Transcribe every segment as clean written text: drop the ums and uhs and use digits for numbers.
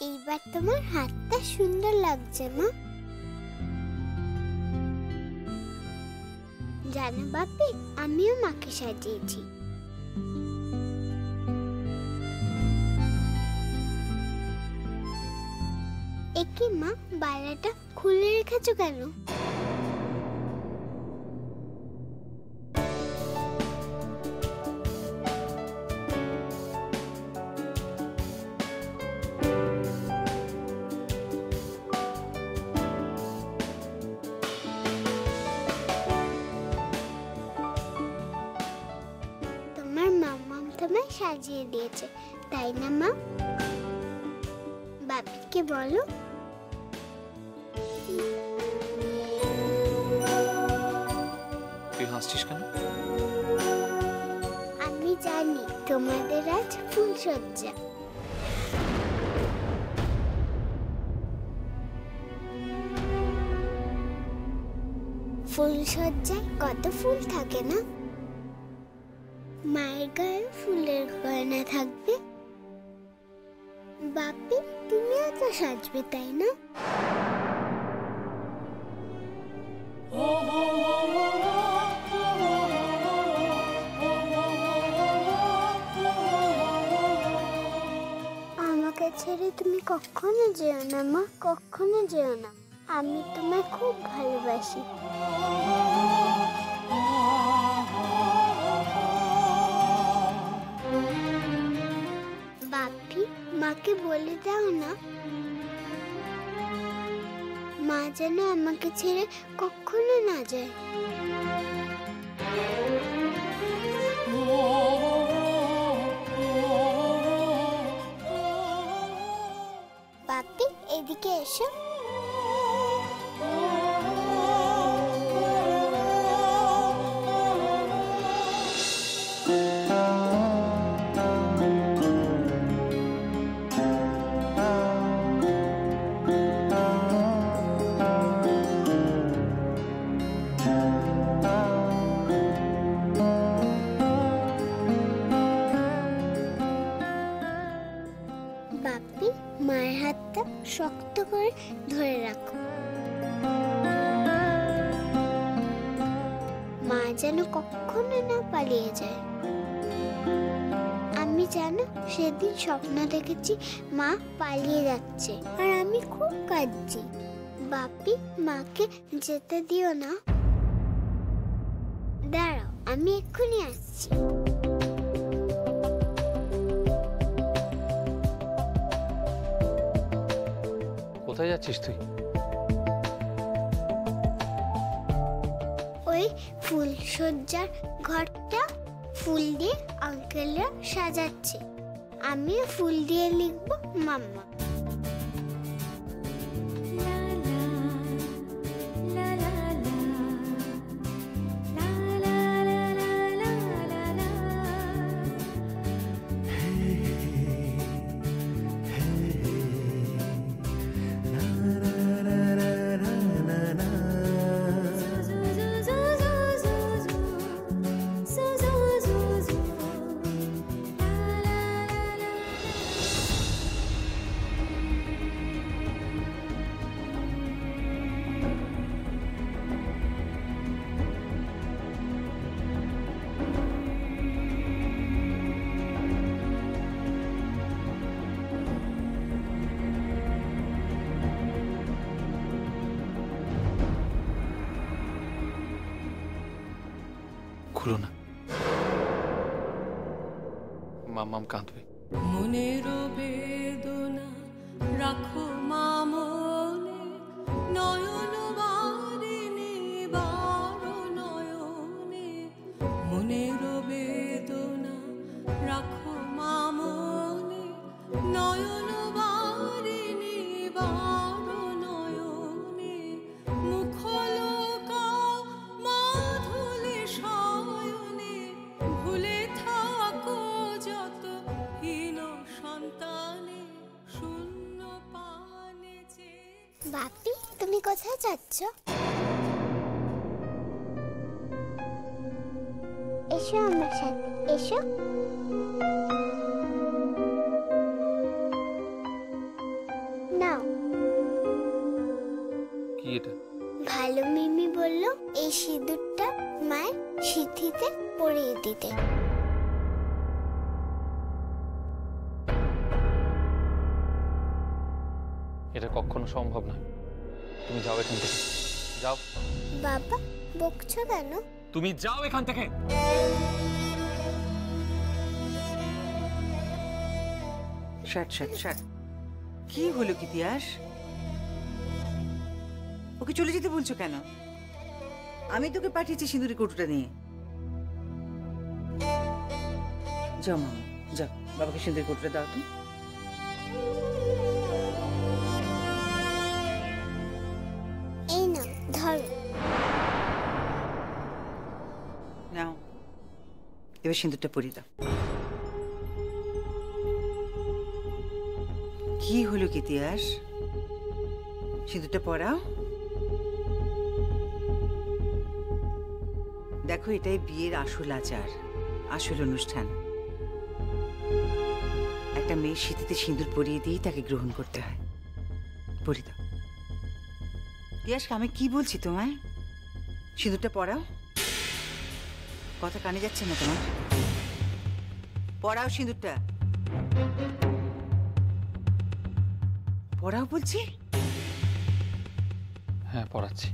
এইবার তোমার হাতটা সুন্দর লাগছে মা। জানো বাপি, আমিও মাকে সাজিয়েছি। একি মা, বালাটা খুলে রেখেছো কেন? তোমার মাম্মা তোমায় সাজিয়ে দিয়েছে, তাই না মা? বাপিকে বলো। তুই হাসছিস কেন? আমি জানি তোমাদের আজ ফুলসজ্জা। ফুলসজ্জায় কত ফুল থাকে না? মায়ের গায়ে ফুলের গয়না থাকবে। বাপি, তুমিও তো সাজবে, তাই না? আমাকে ছেড়ে তুমি কখনো যেও না মা, কখনো যেও না। আমি তোমায় খুব ভালোবাসি। বাপি, মাকে বলে দাও না, মা যেন আমাকে ছেড়ে কখনো না যায়। বাপি, এদিকে এসো। বাপি, মায়ের হাতটা শক্ত করে ধরে রাখো। মা যেন কখনো না পালিয়ে যায়। আমি জানো, সেদিন স্বপ্ন দেখেছি মা পালিয়ে যাচ্ছে, আর আমি খুব কাঁদছি। বাপি, মাকে যেতে দিও না। দাঁড়াও, আমি এক্ষুনি আসছি। কোথায় যাচ্ছিস তুই? ওই ফুলসজ্জার ঘরটা ফুল দিয়ে আঙ্কেলরা সাজাচ্ছে, আমিও ফুল দিয়ে লিখবো মাম্মা। খুলো না, মাম্মাম কাঁদবে। মনের বেদনা রাখো মা মনে, নয়ন বারিণী বারো নয়নে। মনের বেদনা রাখো মা মনে, নয়ন বারিণী বারো নয়নে। মুখলকা মাধুলি শয়নে, ভুলে থাকো যত হীন সন্তানে, শূন্য পানে যে। বাপি, তুমি কোথায় যাচ্ছ? এসো আমার সাথে, এসো। নাও। কি এটা? ভালো মিমি বলল এই সিঁদুরটা মায়ের সিঁথিতে পরিয়ে দিতে। এটা কখনো সম্ভব নয়। তুমি যাও এখান থেকে, যাও। বাবা বকছো কেন? তুমি যাও এখান থেকে। শাট শাট শাট। কি হলো ইতিহাস? ওকে চলে যেতে বলছো কেন? আমি তোকে পাঠিয়েছি সিঁদুরের কৌটোটা নিয়ে। যাও মামা, যাও বাবাকে সিঁদুরের কৌটোটা দাও তো। এই নাও ধরো। নাও এবার সিঁদুরটা পরিয়ে দাও। কি হলো ইতিহাস? সিঁদুরটা পরাও। দেখো এটাই বিয়ের আসল আচার, আসল অনুষ্ঠান। একটা মেয়ের সিঁথিতে সিঁদুর পরিয়ে দিয়েই তাকে গ্রহণ করতে হয়। পরিয়ে দাও। ইতিহাস আমি কি বলছি তোমায়? সিঁদুরটা পরাও। কথা কানে যাচ্ছে না তোমার? পরাও সিঁদুরটা, পরাও বলছি। হ্যাঁ, পড়াচ্ছি।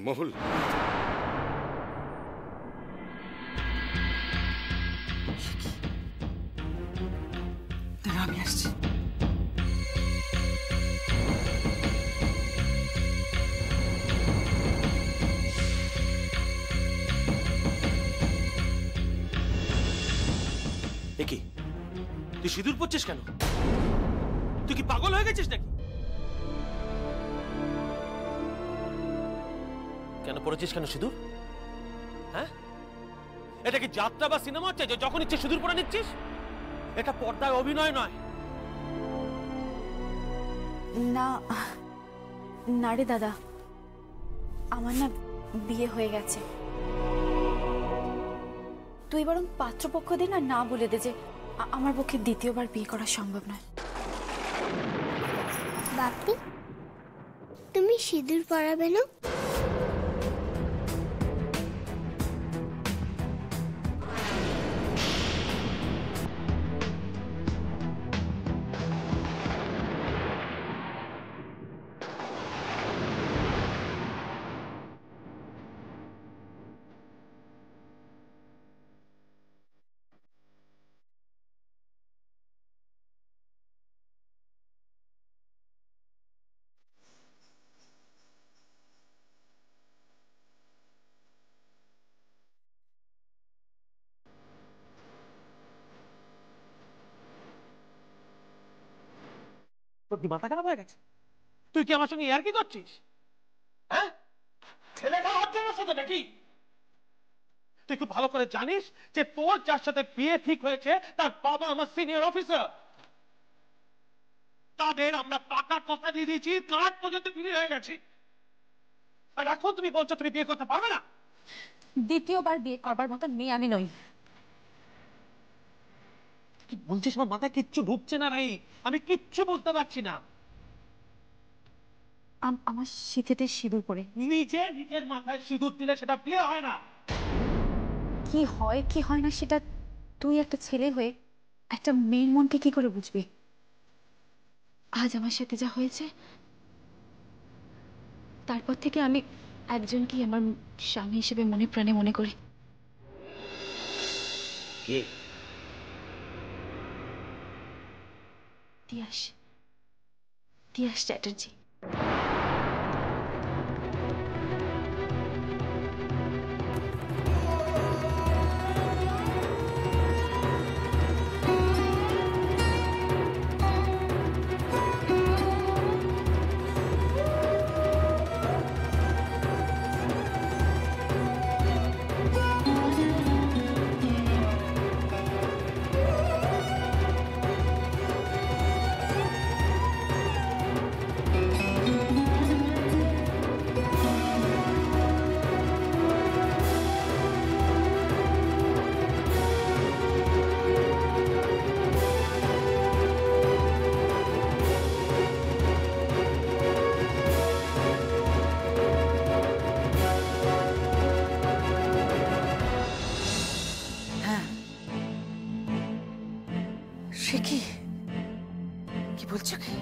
মহুল, আমি আসছি। একি তুই সিঁদুর পরছিস কেন? তুই কি পাগল হয়ে গেছিস নাকি? কেন পড়েছিস কেন সিঁদুর? হ্যাঁ, এটা কি যাত্রা বা সিনেমা হচ্ছে যে যখন ইচ্ছে সিঁদুর পরে নিচ্ছিস? এটা পর্দায় অভিনয় নয়। না না রে দাদা, আমার না বিয়ে হয়ে গেছে। তুই বরং পাত্রপক্ষদের না বলে দে যে আমার পক্ষে দ্বিতীয়বার বিয়ে করা সম্ভব নয়। বাপি তুমি সিঁদুর পরাবে না? তোর কি মাথা খারাপ হয়ে গেছে? তুই কি আমার সঙ্গে ইয়ার্কি করছিস? হ্যাঁ, ছেলেটা হচ্ছে না সাথে নাকি? তুই খুব ভালো করে জানিস যে তোর যার সাথে বিয়ে ঠিক হয়েছে তার বাবা আমার সিনিয়র অফিসার। তাদের আমরা টাকা কথা দিয়ে দিয়েছি, কার্ড পর্যন্ত ফিরে হয়ে গেছে। আর এখন তুমি বলছো তুমি বিয়ে করতে পারবে না? দ্বিতীয়বার বিয়ে করবার মতো মেয়ে আমি নই। কি বলছিস আমার মাথায় কিচ্ছু ঢুকছে না রে, আমি কিচ্ছু বলতে পারছি না। আমার শীতেতে সিঁদুর পরে নিজের মাথায় সিঁদুর দিলে সেটা বিয়ে হয় না। কি হয় কি হয় না সেটা তুই একটা ছেলে হয়ে একটা মেয়ের মনকে কি করে বুঝবি? আজ আমার সাথে যা হয়েছে তারপর থেকে আমি একজনকেই আমার স্বামী হিসেবে মনে প্রাণে মনে করি। কে? তিয়াস, তিয়াস চ্যাটার্জি। হ্যাঁ, সে কি কি বলছো কি?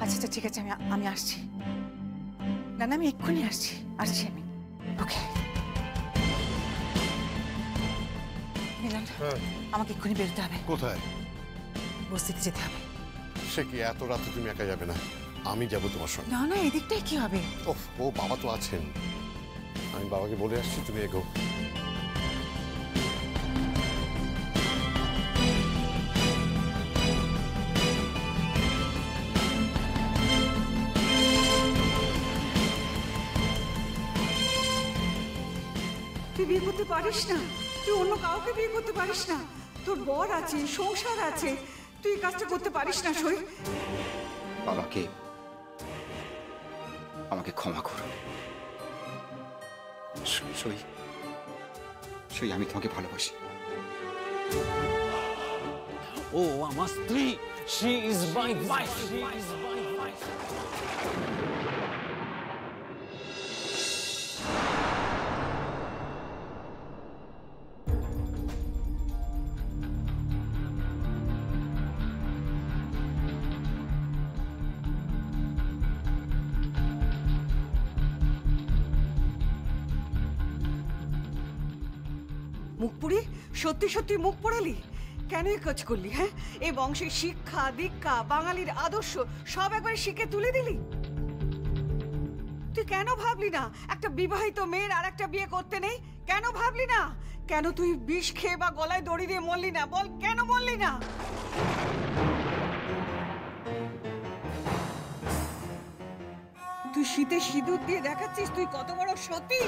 আচ্ছা আচ্ছা ঠিক আছে, আমি আসছি। না না, আমি এক্ষুনি আসছি আমি। ওকে মিলন, আমাকে এক্ষুনি বেরোতে হবে। কোথায়? বস্তিতে যেতে হবে। সে কি এত রাতে তুমি একা যাবে না? আমি যাব তোমার সঙ্গে। না না, এদিকটাই কি হবে? ওহ, ও বাবা তো আছেন, আমি বাবাকে বলে আসছি, তুমি এগো। তুই বিয়ে করতে পারিস না? তুই অন্য কাউকে বিয়ে করতে পারিস না? তোর বর আছে, সংসার আছে, তুই এই কাজটা করতে পারিস না সই? আমাকে ক্ষমা করো সই, সই আমি তোমাকে ভালোবাসি। ও আমার স্ত্রী, she is my wife. মুখ পুড়ি, সত্যি সত্যি মুখ পোড়ালি? কেন এই কাজ করলি? হ্যাঁ, এই বংশের শিক্ষা দীক্ষা বাঙালির আদর্শ সব একবার শিখে তুলে দিলি। তুই কেন ভাবলি না একটা বিবাহিত মেয়ের আর একটা বিয়ে করতে নেই? কেন ভাবলি না? কেন তুই বিষ খেয়ে বা গলায় দড়ি দিয়ে মরলি না? বল, কেন মরলি না? তুই শীতে সিঁদুর দিয়ে দেখাচ্ছিস তুই কত বড় সতী।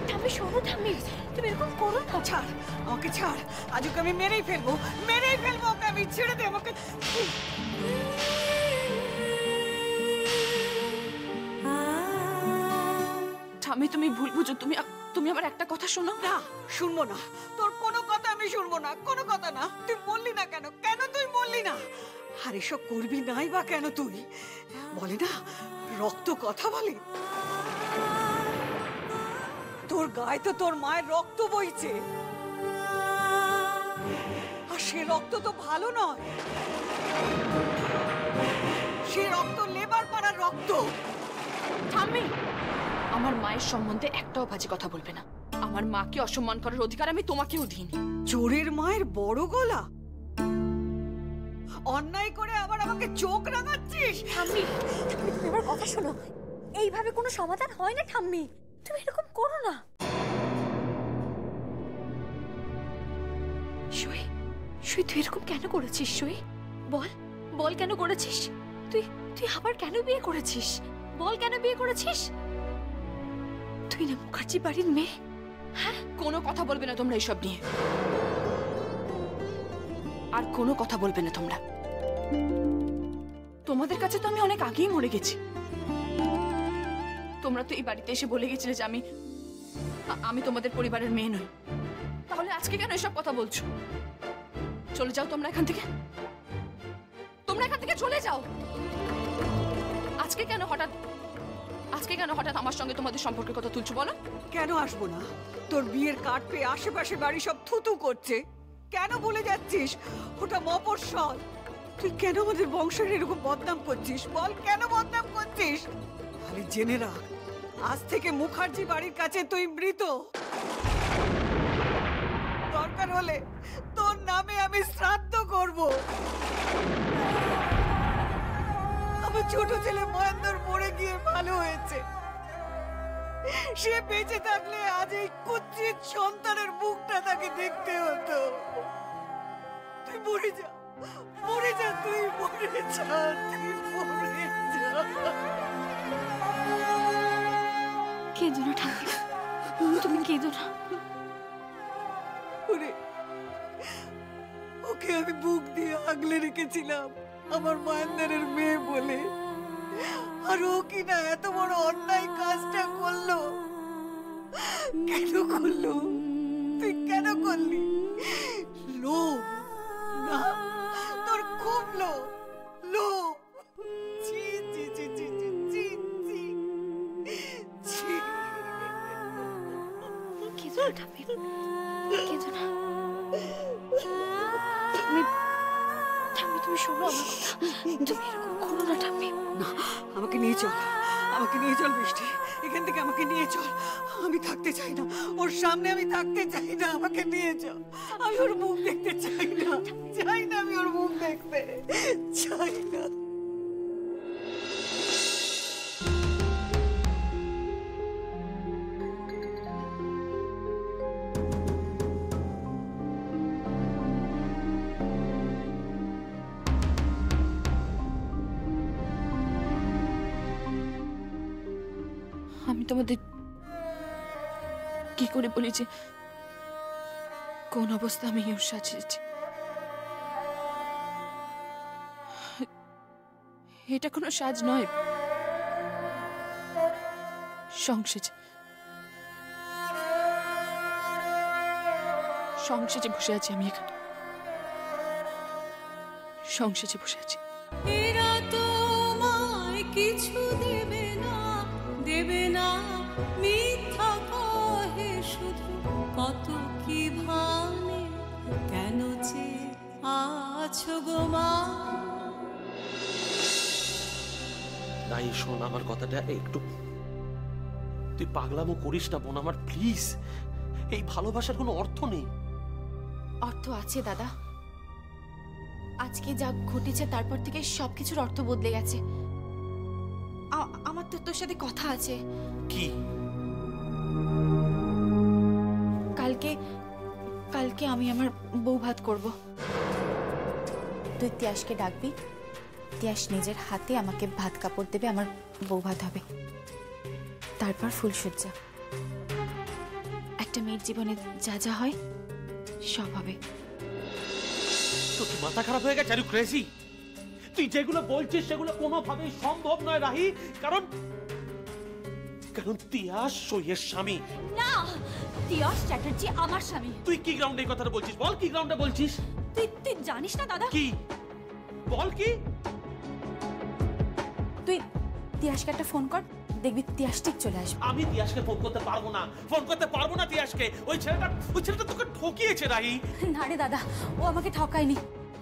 ঠাম্মি শোনো, ঠাম্মি তুমি এরকম করো না। ছাড় আমাকে, ছাড়। আজ ওকে আমি মেরেই ফেলবো ওকে আমি। ছেড়ে দে আমাকে। ঠাম্মি তুমি ভুল বুঝো, তুমি আবার একটা কথা শোনো। না, শুনবো না তোর কোনো কথা, আমি শুনবো না, কোনো কথা না। তুই বললি না কেন? কেন তুই বললি না? আর এসব করবি নাই বা কেন তুই? বলে না রক্ত কথা বলে। তোর গায়ে তো তোর মায়ের রক্ত বইছে, আর সে রক্ত তো ভালো নয়। সে রক্ত লেবার পাড়ার রক্ত। ঠাম্মি, আমার মায়ের সম্বন্ধে একটাও বাজে কথা বলবে না। আমার মাকে অসম্মান করার অধিকার আমি তোমাকেও দিইনি। চোরের মায়ের বড় গলা, অন্যায় করে আবার আমাকে চোখ রাঙাচ্ছিস। ঠাম্মি, তুমি আমার কথা শোনো। এইভাবে কোনো সমাধান হয় না ঠাম্মি, তুমি এরকম করো না। সই, তুই এরকম কেন করেছিস? সই বল কেন করেছিস? তুই আবার কেন বিয়ে করেছিস? বল কেন বিয়ে করেছিস? তুই না মুখার্জি বাড়ির মেয়ে। হ্যাঁ, কোনো কথা বলবে না তোমরা এসব নিয়ে, আর কোনো কথা বলবে না তোমরা। তোমাদের কাছে তো আমি অনেক আগেই মরে গেছি। তোমরা তো এই বাড়িতে এসে বলে গেছিলে যে আমি তোমাদের পরিবারের মেয়ে নই। তাহলে আজকে আজকে কেন এসব কথা বলছো? চলে যাও তোমরা এখান থেকে, তোমরা এখান থেকে চলে যাও। আজকে কেন হঠাৎ আমার সঙ্গে তোমাদের সম্পর্কের কথা তুলছো বলো? কেন আসবো না? তোর বিয়ের কার্ড পেয়ে আশেপাশে বাড়ি সব থুতু করছে। কেন বলে যাচ্ছিস ওটা মফস্বল? তুই কেন আমাদের বংশের এরকম বদনাম করছিস? বল কেন বদনাম করছিস? খালি জেনে রাখ, আজ থেকে মুখার্জি বাড়ির কাছে তুই মৃত। দরকার হলে তোর নামে আমি শ্রাদ্ধ করব। আমার ছোট ছেলে মহেন্দ্র মরে গিয়ে ভালো হয়েছে। সে বেঁচে থাকলে আজ এই কুৎসিত সন্তানের মুখটা তাকে দেখতে হতো। তুই মরে যা, মরে যা, তুই মরে যা, তুই মরে যা। কেঁদো না ঠাকুর, তুমি কেঁদো না। ওকে আমি বুক দিয়ে আগলে রেখেছিলাম আমার মহেন্দ্রের মেয়ে বলে, আর ও কিনা এত বড় অন্যায় কাজটা করলো। কেন করলো? তুই কেন করলি? লোভ না, তোর খুব লোভ। ছি ছি ছি ছি ছি ছি ছি ছি। কেঁদো না ঠাম্মি, কেঁদো না। তুমি শোনো আমার কথা, তুমি এরকম করো না ঠাম্মি। না, আমাকে নিয়ে চল, আমাকে নিয়ে চল বৃষ্টি, এখান থেকে আমাকে নিয়ে চল। আমি থাকতে চাই না ওর সামনে, আমি থাকতে চাই না। আমাকে নিয়ে চল, আমি ওর মুখ দেখতে চাই না, চাই না, আমি ওর মুখ দেখতে চাই না। আমি তোমাদের কি করে বলি যে কোন অবস্থা আমি ওর সাজিয়েছি? এটা কোনো সাজ নয়, সংসেজে বসে আছি আমি এখানে, সংসেজে বসে আছি। এরা তোমায় কিছু দেবে না, মিথ্যা কহে শুধু, কত কি ভানে, কেন যে আছো গো মা। তাই শোন আমার কথাটা একটু, তুই পাগলামো করিস না বোন আমার, প্লিজ। এই ভালোবাসার কোনো অর্থ নেই। অর্থ আছে দাদা, আজকে যা ঘটেছে তারপর থেকে সবকিছুর অর্থ বদলে গেছে। আমার তো তোর সাথে কথা আছে। কি? কালকে আমি আমার বউ ভাত করব। তুই তিয়াসকে ডাকবি, তিয়াস নিজের হাতে আমাকে ভাত কাপড় দেবে, আমার বউ ভাত হবে। তারপর ফুলসজ্জা। একটা মেয়ের জীবনে যা যা হয় সব হবে। তোর কি মাথা খারাপ হয়ে গেছে? Are you crazy? তুই যেগুলো বলছিস সেগুলো কোনোভাবেই সম্ভব নয় রাহি, কারণ তিয়াস সইয়ের স্বামী না। তিয়াস চ্যাটার্জি আমার স্বামী। তুই কি গ্রাউন্ডে এই কথাটা বলছিস? বল কি গ্রাউন্ডে বলছিস? তুই জানিস না দাদা? কি বল? কি? তুই তিয়াসকে একটা ফোন কর, দেখবি তিয়াস ঠিক চলে আসবে। আমি তিয়াসকে ফোন করতে পারবো না, তিয়াসকে। ওই ছেলেটা তোকে ঠকিয়েছে রাহি। না রে দাদা, ও আমাকে ঠকায়নি,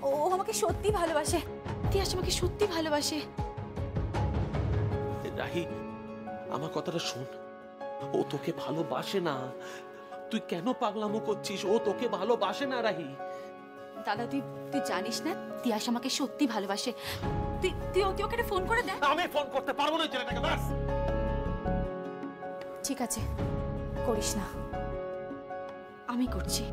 ও আমাকে সত্যি ভালোবাসে। তিয়াস আমাকে সত্যি ভালোবাসে। রাহি, আমার কথাটা শোন, ও তোকে ভালোবাসে না। তুই কেন পাগলামো করছিস? ও তোকে ভালোবাসে না রাহি। দাদা তুই জানিস না তিয়াস আমাকে সত্যি ভালোবাসে। তুই ওকে ফোন করে দে। আমি ফোন করতে পারবো না ছেলেটাকে, ব্যাস। ঠিক আছে, করিস না, আমি করছি।